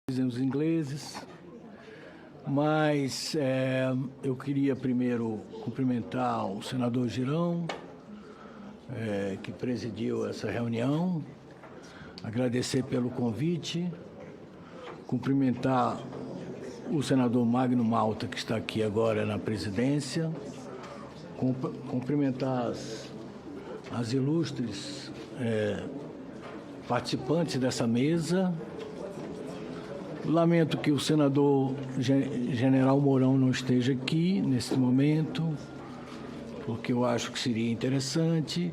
Os ingleses, mas eu queria primeiro cumprimentar o senador Girão, que presidiu essa reunião, agradecer pelo convite, cumprimentar o senador Magno Malta, que está aqui agora na presidência, cumprimentar as ilustres participantes dessa mesa. Lamento que o senador General Mourão não esteja aqui nesse momento, porque eu acho que seria interessante,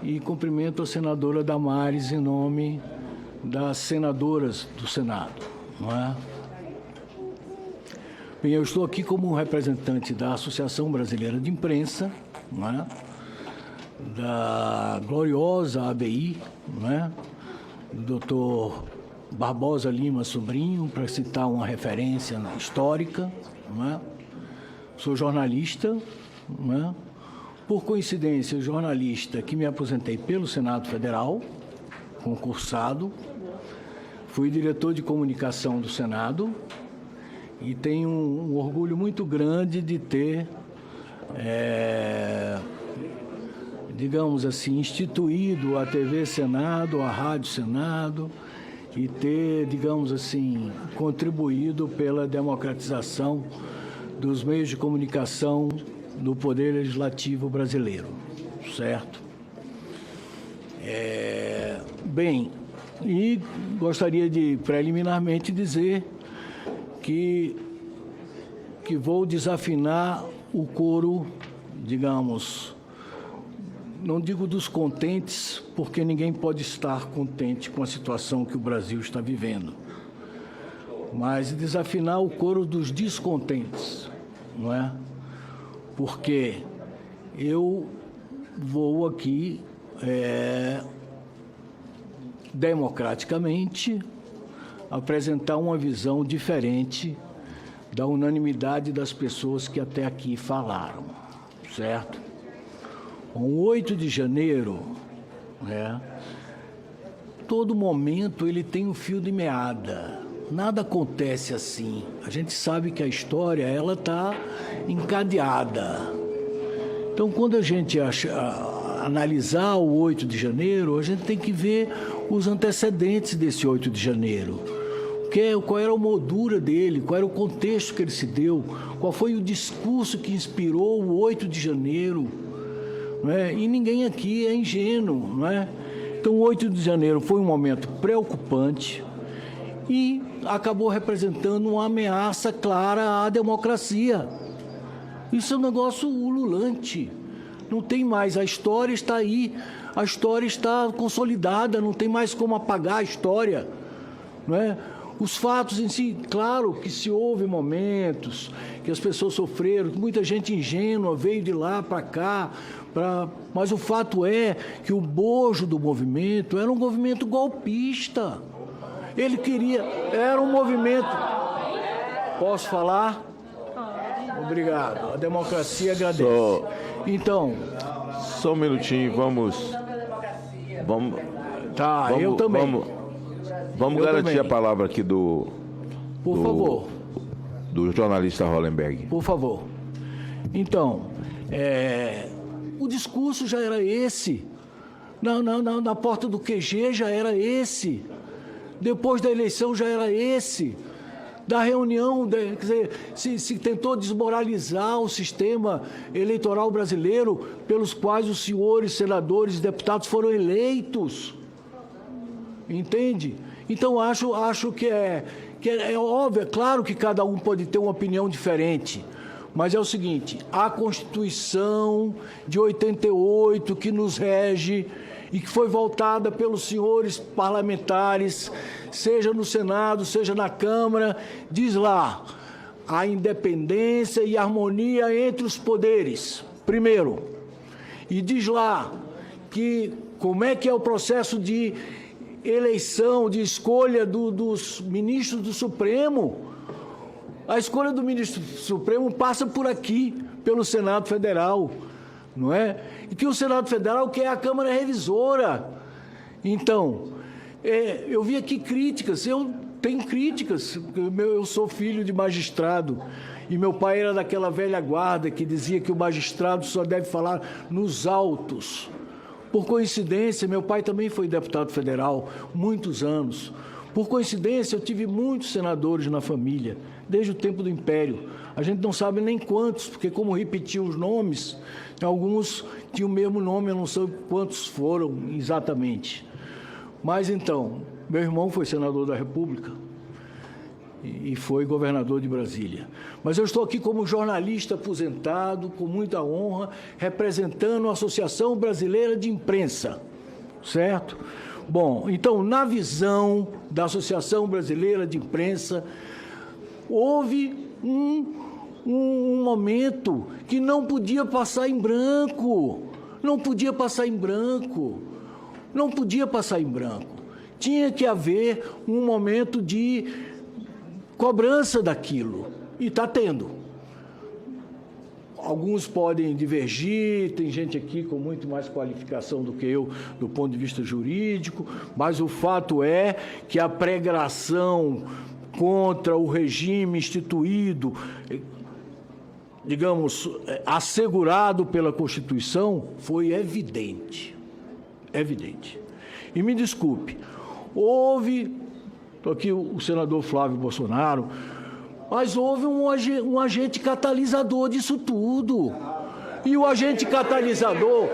e cumprimento a senadora Damares em nome das senadoras do Senado, não é? Bem, eu estou aqui como representante da Associação Brasileira de Imprensa, não é? Da gloriosa ABI, não é? Do doutor Barbosa Lima Sobrinho, para citar uma referência histórica, não é? Sou jornalista, não é? Por coincidência, jornalista que me aposentei pelo Senado Federal, concursado, fui diretor de comunicação do Senado e tenho um orgulho muito grande de ter, digamos assim, instituído a TV Senado, a Rádio Senado, e ter, digamos assim, contribuído pela democratização dos meios de comunicação no Poder Legislativo brasileiro, certo? Bem, e gostaria de, preliminarmente, dizer que vou desafinar o coro, digamos, não digo dos contentes, porque ninguém pode estar contente com a situação que o Brasil está vivendo, mas desafinar o coro dos descontentes, não é? Porque eu vou aqui, democraticamente, apresentar uma visão diferente da unanimidade das pessoas que até aqui falaram, certo? O 8 de janeiro, todo momento ele tem um fio de meada. Nada acontece assim. A gente sabe que a história ela está encadeada. Então, quando a gente analisar o 8 de janeiro, a gente tem que ver os antecedentes desse 8 de janeiro. Qual era a moldura dele, qual era o contexto que ele se deu, qual foi o discurso que inspirou o 8 de janeiro. Não é? E ninguém aqui é ingênuo, não é? Então, o 8 de janeiro foi um momento preocupante e acabou representando uma ameaça clara à democracia. Isso é um negócio ululante. Não tem mais, a história está aí, a história está consolidada, não tem mais como apagar a história, não é? Os fatos em si, claro que se houve momentos que as pessoas sofreram, que muita gente ingênua veio de lá para cá, mas o fato é que o bojo do movimento era um movimento golpista. Ele queria, era um movimento... Posso falar? Obrigado. A democracia agradece. Então... Só um minutinho, vamos... Tá, eu também. Vamos garantir a palavra aqui Por favor. Do jornalista Hollenberg. Por favor. Então, o discurso já era esse. Na porta do QG já era esse. Depois da eleição já era esse. Da reunião, quer dizer, se tentou desmoralizar o sistema eleitoral brasileiro pelos quais os senhores senadores e deputados foram eleitos. Entende? Então, acho que é óbvio, é claro que cada um pode ter uma opinião diferente, mas é o seguinte, a Constituição de 88 que nos rege e que foi voltada pelos senhores parlamentares, seja no Senado, seja na Câmara, diz lá, a independência e harmonia entre os poderes, primeiro, e diz lá que como é que é o processo de eleição, de escolha dos ministros do Supremo. A escolha do ministro do Supremo passa por aqui, pelo Senado Federal, não é? E que o Senado Federal quer a Câmara Revisora. Então, eu vi aqui críticas, eu tem críticas. Eu sou filho de magistrado e meu pai era daquela velha guarda que dizia que o magistrado só deve falar nos autos. Por coincidência, meu pai também foi deputado federal muitos anos. Por coincidência, eu tive muitos senadores na família, desde o tempo do Império. A gente não sabe nem quantos, porque como repetiu os nomes, alguns tinham o mesmo nome, eu não sei quantos foram exatamente. Mas então, meu irmão foi senador da República e foi governador de Brasília. Mas eu estou aqui como jornalista aposentado, com muita honra, representando a Associação Brasileira de Imprensa, certo? Bom, então, na visão da Associação Brasileira de Imprensa, houve um momento que não podia passar em branco, não podia passar em branco, não podia passar em branco. Tinha que haver um momento de cobrança daquilo, e está tendo. Alguns podem divergir, tem gente aqui com muito mais qualificação do que eu do ponto de vista jurídico, mas o fato é que a pregração contra o regime instituído, digamos, assegurado pela Constituição, foi evidente. Evidente. E me desculpe, houve, estou aqui o senador Flávio Bolsonaro, mas houve um agente catalisador disso tudo. E o agente catalisador,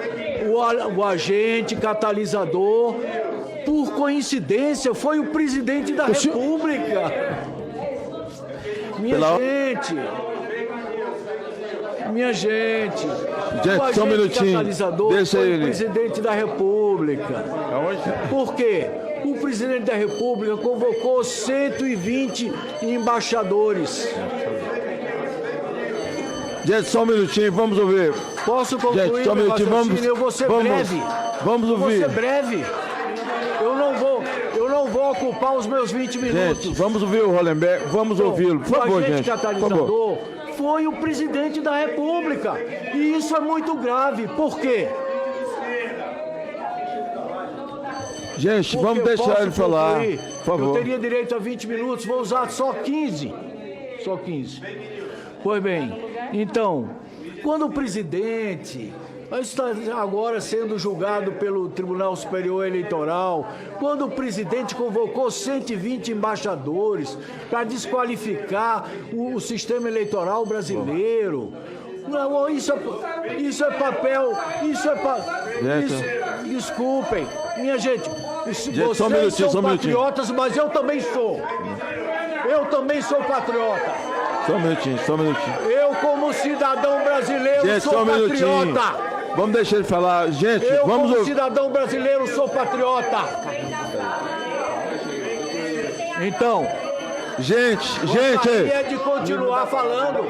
por coincidência, foi o presidente da República. Minha gente, o só um minutinho. catalisador Deixa foi ele. o presidente da República. Por quê? O presidente da República convocou 120 embaixadores. Gente, só um minutinho, vamos ouvir. Posso concluir, gente, só um minutinho, eu vou ser breve. Vamos ouvir. Eu vou ser breve. Eu não vou ocupar os meus 20 minutos. Gente, vamos ouvir o Hollenberg, vamos ouvi-lo, por favor, gente. O agente catalisador foi o presidente da República. E isso é muito grave. Por quê? Gente, vamos deixar ele falar, por favor. Eu teria direito a 20 minutos, vou usar só 15. Só 15. Pois bem, então, quando o presidente está agora sendo julgado pelo Tribunal Superior Eleitoral, quando o presidente convocou 120 embaixadores para desqualificar o sistema eleitoral brasileiro, não, isso é papel, desculpem, minha gente, vocês são patriotas, mas eu também sou. Eu também sou patriota. Só um minutinho. Eu, como cidadão brasileiro, gente, sou só um patriota. Vamos deixar ele falar. Gente, vamos... como cidadão brasileiro, sou patriota. Então... Gente... Gostaria de continuar falando.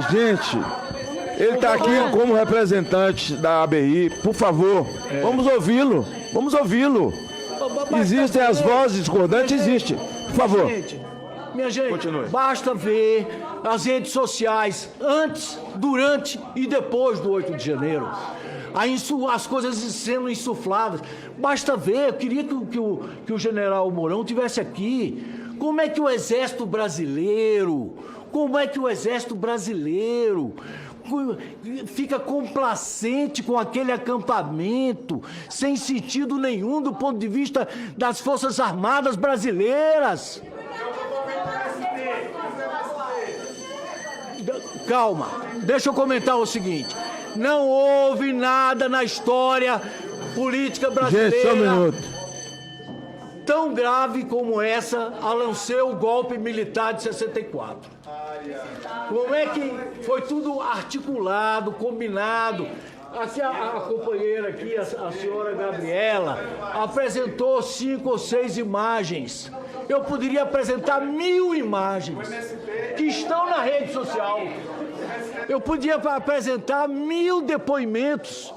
Gente, ele está aqui como representante da ABI. Por favor, vamos ouvi-lo. Existem as vozes discordantes, existe. Por favor. Minha gente, continue. Basta ver as redes sociais antes, durante e depois do 8 de janeiro. As coisas sendo insufladas. Basta ver, eu queria que o general Mourão estivesse aqui. Como é que o Exército Brasileiro fica complacente com aquele acampamento, sem sentido nenhum do ponto de vista das Forças Armadas brasileiras? Calma, deixa eu comentar o seguinte. Não houve nada na história política brasileira... Gente, só um minuto. ...tão grave como essa a lançar o golpe militar de 64. Como é que foi tudo articulado, combinado? Aqui a companheira aqui, a senhora Gabriela, apresentou 5 ou 6 imagens. Eu poderia apresentar 1000 imagens que estão na rede social. Eu podia apresentar 1000 depoimentos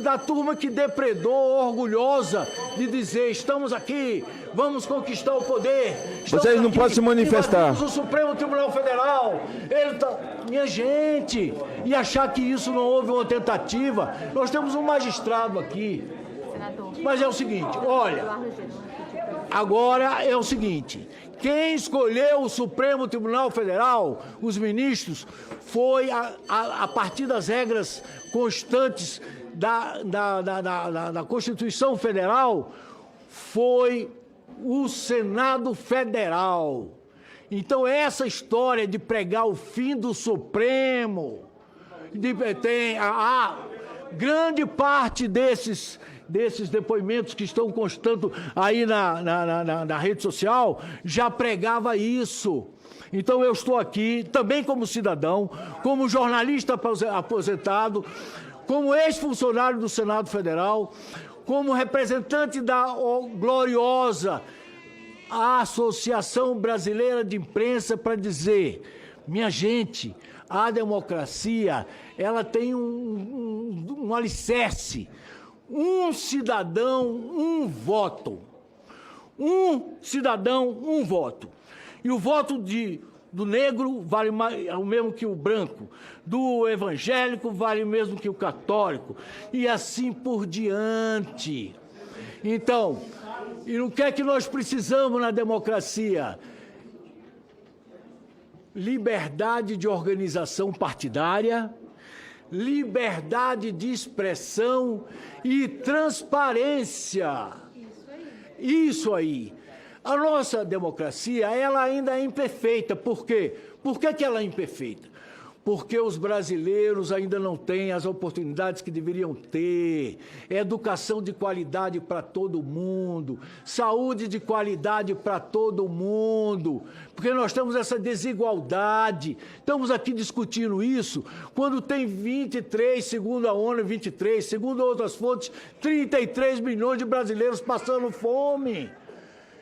da turma que depredou, orgulhosa de dizer: estamos aqui, vamos conquistar o poder. Vocês não podem se manifestar. O Supremo Tribunal Federal, minha gente, e achar que isso não houve uma tentativa. Nós temos um magistrado aqui, Mas é o seguinte, olha, agora é o seguinte, quem escolheu o Supremo Tribunal Federal, os ministros, foi a partir das regras constantes da Constituição Federal, foi o Senado Federal. Então essa história de pregar o fim do Supremo, tem a grande parte desses depoimentos que estão constando aí na rede social já pregava isso. Então eu estou aqui também como cidadão, como jornalista aposentado, como ex-funcionário do Senado Federal, como representante da gloriosa Associação Brasileira de Imprensa, para dizer, minha gente, a democracia, ela tem um alicerce. Um cidadão, um voto. Um cidadão, um voto. E o voto do negro vale o mesmo que o branco. Do evangélico vale o mesmo que o católico. E assim por diante. Então, e o que é que nós precisamos na democracia? Liberdade de organização partidária, liberdade de expressão e transparência. Isso aí. A nossa democracia, ela ainda é imperfeita. Por quê? Por que ela é imperfeita? Porque os brasileiros ainda não têm as oportunidades que deveriam ter. Educação de qualidade para todo mundo, saúde de qualidade para todo mundo, porque nós temos essa desigualdade. Estamos aqui discutindo isso quando tem 23, segundo a ONU, 23, segundo outras fontes, 33 milhões de brasileiros passando fome.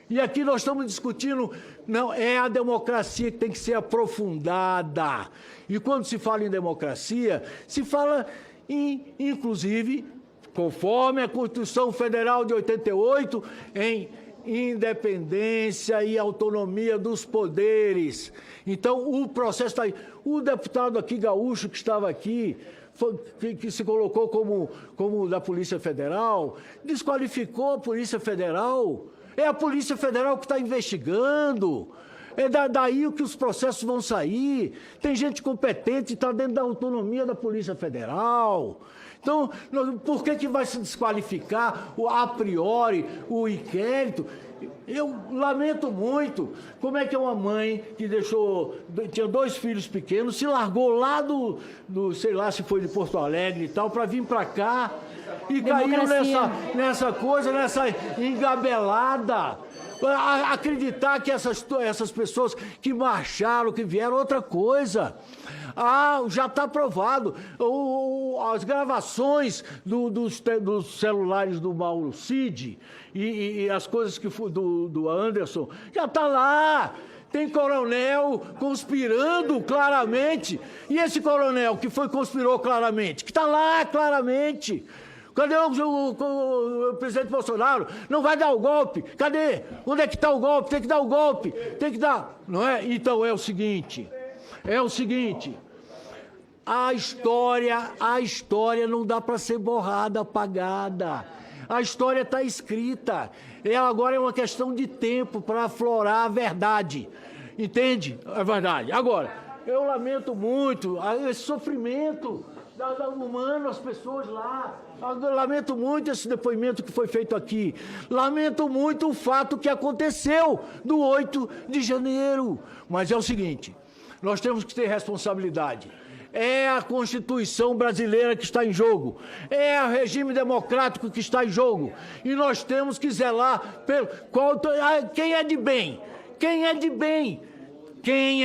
E aqui nós estamos discutindo, não, é a democracia que tem que ser aprofundada. E quando se fala em democracia, se fala inclusive, conforme a Constituição Federal de 88, em independência e autonomia dos poderes. Então, o processo está aí. O deputado aqui, gaúcho, que estava aqui, que se colocou como da Polícia Federal, desqualificou a Polícia Federal. É a Polícia Federal que está investigando. É daí que os processos vão sair. Tem gente competente, está dentro da autonomia da Polícia Federal. Então, por que vai se desqualificar a priori o inquérito? Eu lamento muito. Como é que é uma mãe que tinha 2 filhos pequenos, se largou lá sei lá se foi de Porto Alegre e tal, para vir para cá e caiu nessa coisa, nessa engabelada. Acreditar que essas pessoas que marcharam, que vieram, outra coisa. Já está provado. As gravações dos celulares do Mauro Cid e as coisas do Anderson, já está lá. Tem coronel conspirando claramente. E esse coronel que conspirou claramente, que está lá claramente. Cadê o presidente Bolsonaro? Não vai dar o golpe. Cadê? Onde é que está o golpe? Tem que dar o golpe. Tem que dar. Não é? Então é o seguinte. A história não dá para ser borrada, apagada. A história está escrita. Ela agora é uma questão de tempo para aflorar a verdade. Entende? É verdade. Agora, eu lamento muito esse sofrimento humano, as pessoas lá. Eu lamento muito esse depoimento que foi feito aqui. Lamento muito o fato que aconteceu do 8 de janeiro. Mas é o seguinte, nós temos que ter responsabilidade. É a Constituição brasileira que está em jogo. É o regime democrático que está em jogo. E nós temos que zelar quem é de bem. Quem é de bem. Quem